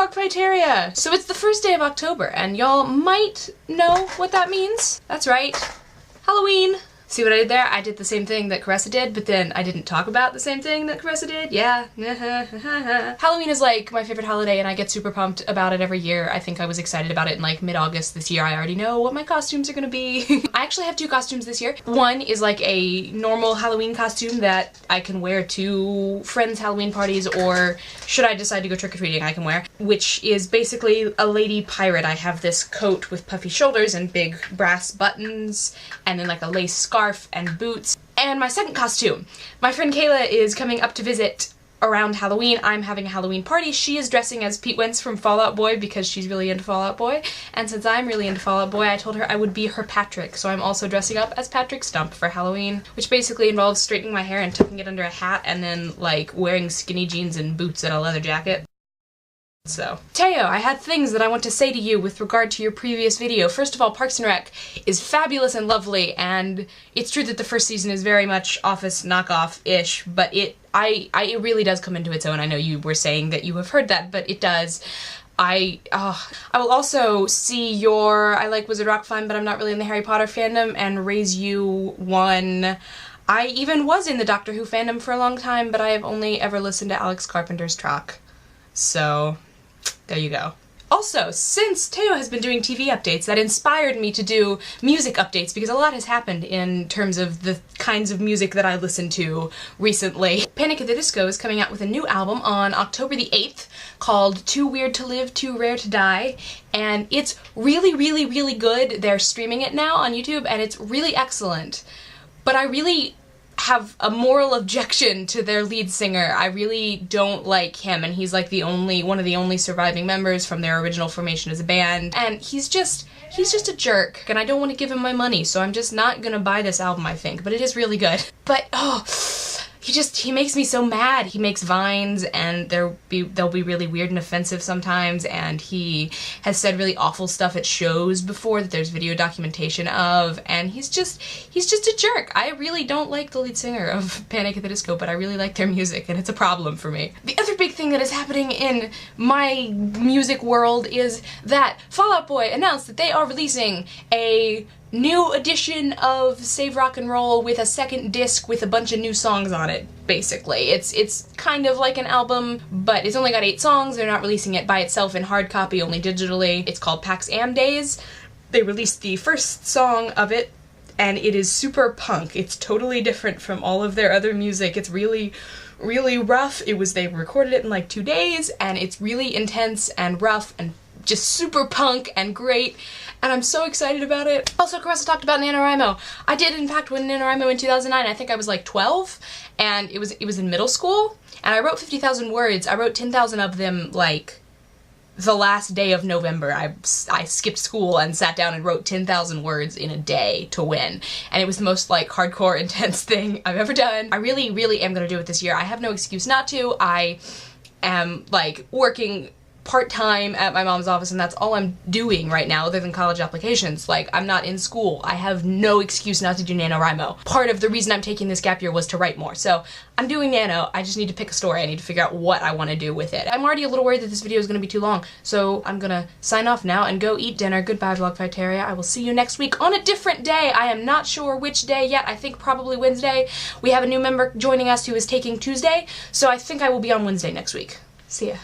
Vlogfighteria! So it's the first day of October, and y'all might know what that means. That's right, Halloween! See what I did there? I did the same thing that Caressa did, but then I didn't talk about the same thing that Caressa did. Yeah. Halloween is like my favorite holiday and I get super pumped about it every year. I think I was excited about it in like mid-August this year. I already know what my costumes are gonna be. I actually have two costumes this year. One is like a normal Halloween costume that I can wear to friends' Halloween parties, or should I decide to go trick-or-treating, I can wear, which is basically a lady pirate. I have this coat with puffy shoulders and big brass buttons, and then like a lace scarf and boots. And my second costume, my friend Kayla is coming up to visit around Halloween. I'm having a Halloween party. She is dressing as Pete Wentz from Fall Out Boy because she's really into Fall Out Boy, and since I'm really into Fall Out Boy, I told her I would be her Patrick, so I'm also dressing up as Patrick Stump for Halloween, which basically involves straightening my hair and tucking it under a hat and then like wearing skinny jeans and boots and a leather jacket. So, Teo, I had things that I want to say to you with regard to your previous video. First of all, Parks and Rec is fabulous and lovely, and it's true that the first season is very much Office knockoff-ish, but it really does come into its own. I know you were saying that you have heard that, but it does. I will also see your I like Wizard Rock fine, but I'm not really in the Harry Potter fandom, and Raise You one. I even was in the Doctor Who fandom for a long time, but I have only ever listened to Alex Carpenter's track. So, there you go. Also, since Teo has been doing TV updates, that inspired me to do music updates because a lot has happened in terms of the kinds of music that I listen to recently. Panic at the Disco is coming out with a new album on October the 8th called Too Weird to Live, Too Rare to Die, and it's really, really, really good. They're streaming it now on YouTube and it's really excellent. But I really have a moral objection to their lead singer. I really don't like him, and he's like one of the only surviving members from their original formation as a band, and he's just a jerk, and I don't want to give him my money, so I'm just not gonna buy this album, I think, but it is really good. But, oh, he makes me so mad. He makes vines, and they'll be really weird and offensive sometimes, and he has said really awful stuff at shows before that there's video documentation of, and he's just a jerk. I really don't like the lead singer of Panic at the Disco, but I really like their music, and it's a problem for me. The other big thing that is happening in my music world is that Fall Out Boy announced that they are releasing a new edition of Save Rock and Roll with a second disc with a bunch of new songs on it, basically. It's kind of like an album, but it's only got 8 songs. They're not releasing it by itself in hard copy, only digitally. It's called Pax Am Days. They released the first song of it, and it is super punk. It's totally different from all of their other music. It's really, really rough. They recorded it in like 2 days, and it's really intense and rough and just super punk and great, and I'm so excited about it. Also, Caressa talked about NaNoWriMo. I did, in fact, win NaNoWriMo in 2009. I think I was like 12, and it was in middle school, and I wrote 50,000 words. I wrote 10,000 of them, like, the last day of November. I skipped school and sat down and wrote 10,000 words in a day to win, and it was the most, like, hardcore, intense thing I've ever done. I really, really am gonna do it this year. I have no excuse not to. I am, like, working part-time at my mom's office, and that's all I'm doing right now other than college applications. Like, I'm not in school. I have no excuse not to do NaNoWriMo. Part of the reason I'm taking this gap year was to write more. So I'm doing Nano. I just need to pick a story. I need to figure out what I want to do with it. I'm already a little worried that this video is going to be too long, so I'm gonna sign off now and go eat dinner. Goodbye, Vlogfighteria. I will see you next week on a different day. I am not sure which day yet. I think probably Wednesday. We have a new member joining us who is taking Tuesday, so I think I will be on Wednesday next week. See ya.